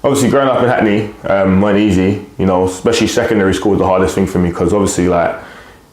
Obviously, growing up in Hackney weren't easy. You know, especially secondary school was the hardest thing for me because obviously, like,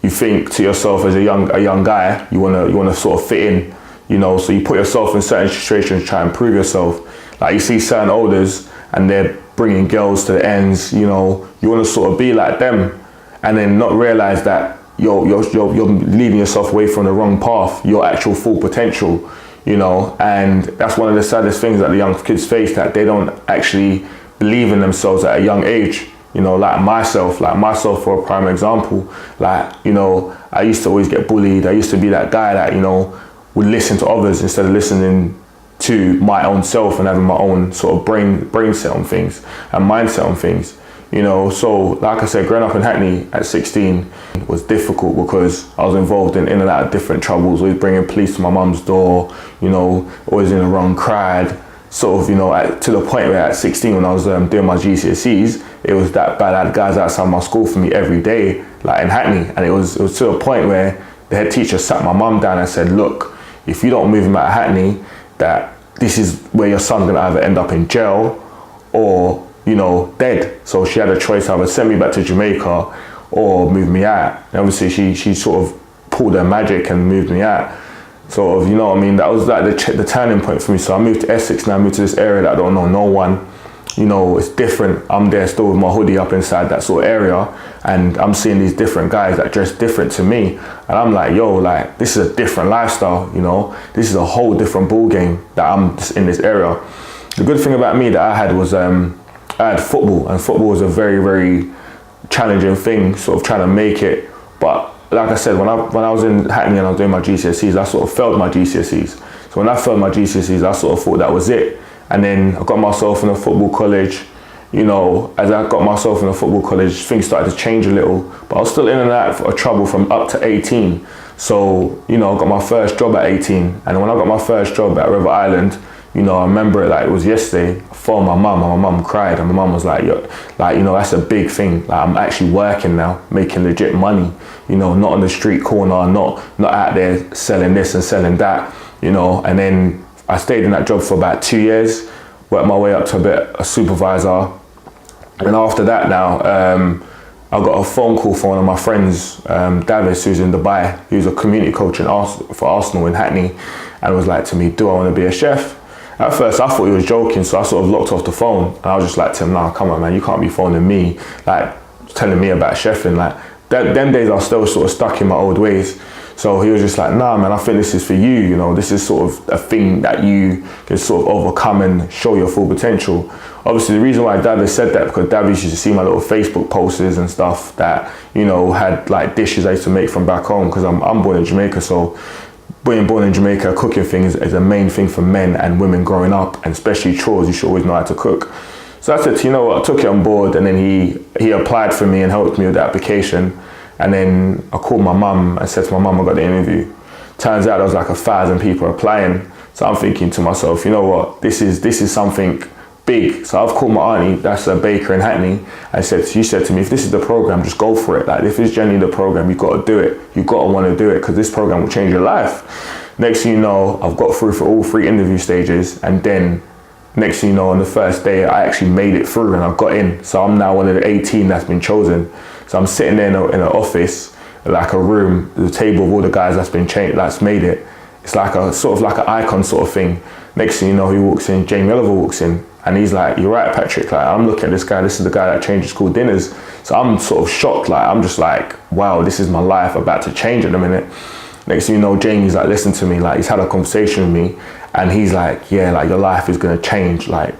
you think to yourself as a young guy, you wanna sort of fit in. You know, so you put yourself in certain situations to try and prove yourself. Like you see certain elders and they're bringing girls to the ends. You know, you want to sort of be like them, and then not realize that you're leading yourself away from the wrong path, your actual full potential. You know, and that's one of the saddest things that the young kids face, that they don't actually believe in themselves at a young age. You know, like myself for a prime example, like, you know, I used to always get bullied. I used to be that guy that, you know, would listen to others instead of listening to my own self and having my own sort of brain set on things and mindset on things. You know, so like I said, growing up in Hackney at 16 was difficult because I was involved in and out of different troubles, always bringing police to my mum's door, you know, always in the wrong crowd. Sort of, you know, to the point where at 16 when I was doing my GCSEs, it was that bad. I had guys outside my school for me every day, like in Hackney. And it was to a point where the head teacher sat my mum down and said, look, if you don't move him out of Hackney, that this is where your son's gonna either end up in jail or, you know, dead. So she had a choice, either send me back to Jamaica or move me out. And obviously she sort of pulled her magic and moved me out. Sort of, you know what I mean? That was like the turning point for me. So I moved to Essex and I moved to this area that I don't know no one. You know, it's different. I'm there still with my hoodie up inside that sort of area, and I'm seeing these different guys that dress different to me. And I'm like, yo, like, this is a different lifestyle, you know? This is a whole different ball game that I'm just in this area. The good thing about me that I had was I had football, and football was a very, very challenging thing, sort of trying to make it. But like I said, when I was in Hackney and I was doing my GCSEs, I sort of failed my GCSEs. So when I failed my GCSEs, I sort of thought that was it. And then I got myself in a football college. You know, as I got myself in a football college, things started to change a little, but I was still in and out of trouble from up to 18. So, you know, I got my first job at 18. And when I got my first job at River Island, you know, I remember it like it was yesterday. I phoned my mum, and my mum cried, and my mum was like, yo, like, you know, that's a big thing. Like, I'm actually working now, making legit money, you know, not on the street corner, not out there selling this and selling that, you know. And then I stayed in that job for about 2 years, worked my way up to a supervisor. And after that now, I got a phone call from one of my friends, Davis, who's in Dubai. He was a community coach for Arsenal in Hackney, and was like to me, do I want to be a chef? At first I thought he was joking, so I sort of locked off the phone, and I was just like to him, nah, come on man, you can't be phoning me, like telling me about chefing. Like them days I was still sort of stuck in my old ways. So he was just like, nah man, I think this is for you, you know, this is sort of a thing that you can sort of overcome and show your full potential. Obviously the reason why Davis said that, because Davis used to see my little Facebook posts and stuff that, you know, had like dishes I used to make from back home, because I'm born in Jamaica. So being born in Jamaica, cooking things is a main thing for men and women growing up, and especially chores, you should always know how to cook. So I said, you know what, I took it on board, and then he applied for me and helped me with the application. And then I called my mum and said to my mum, I got the interview. Turns out there was like 1,000 people applying. So I'm thinking to myself, you know what, this is something big. So I've called my auntie, that's a baker in Hackney, and she said to me, if this is the program, just go for it. Like, if it's genuinely the program, you've got to do it. You've got to want to do it, because this program will change your life. Next thing you know, I've got through for all 3 interview stages, and then next thing you know, on the first day, I actually made it through and I got in. So I'm now one of the 18 that's been chosen. So I'm sitting there in an office, like a room, the table of all the guys that's made it. It's like a sort of like an icon sort of thing. Next thing you know, he walks in, Jamie Oliver walks in, and he's like, you're right, Patrick. Like, I'm looking at this guy, this is the guy that changes school dinners. So I'm sort of shocked. Like, I'm just like, wow, this is my life about to change in a minute. Next thing you know, Jamie's like, listen to me, like, he's had a conversation with me, and he's like, yeah, like, your life is gonna change. Like,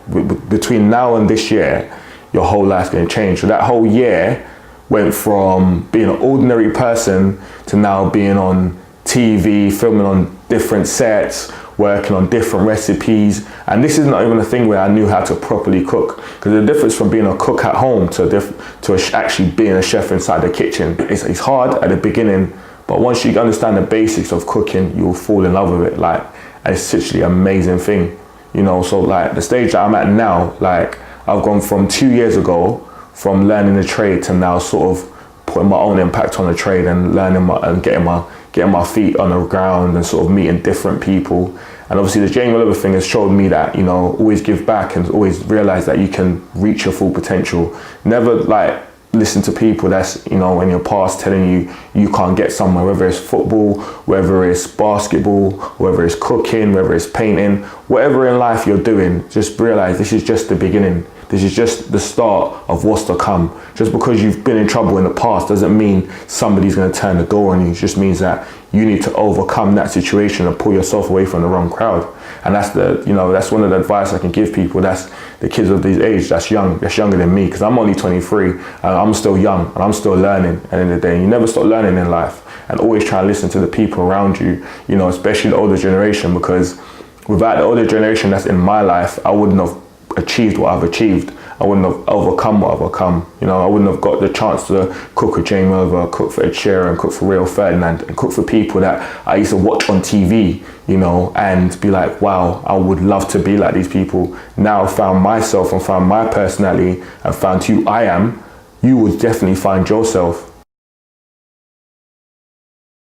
between now and this year, your whole life's gonna change. So that whole year went from being an ordinary person to now being on TV, filming on different sets, working on different recipes. And this is not even a thing where I knew how to properly cook, because the difference from being a cook at home to actually being a chef inside the kitchen, it's hard at the beginning, but once you understand the basics of cooking, you'll fall in love with it. Like, and it's literally an amazing thing, you know. So like the stage that I'm at now, like, I've gone from 2 years ago from learning the trade to now sort of putting my own impact on the trade and learning and getting my feet on the ground and sort of meeting different people And obviously the Jamie Oliver thing has showed me that, you know, always give back and always realize that you can reach your full potential. Never like listen to people that's, you know, in your past telling you you can't get somewhere, whether it's football, whether it's basketball, whether it's cooking, whether it's painting, whatever in life you're doing, just realize this is just the beginning. This is just the start of what's to come. Just because you've been in trouble in the past doesn't mean somebody's going to turn the door on you. It just means that you need to overcome that situation and pull yourself away from the wrong crowd. And that's that's one of the advice I can give people. That's the kids of these age, that's younger than me, because I'm only 23 and I'm still young and I'm still learning at the end of the day. You never stop learning in life, and always try and listen to the people around you, you know, especially the older generation, because without the older generation that's in my life, I wouldn't have achieved what I've achieved. I wouldn't have overcome what I've overcome. You know, I wouldn't have got the chance to cook with Jamie Oliver, cook for Ed Sheeran, cook for Rio Ferdinand, and cook for people that I used to watch on TV, you know, and be like, wow, I would love to be like these people. Now I've found myself and found my personality and found who I am. You would definitely find yourself.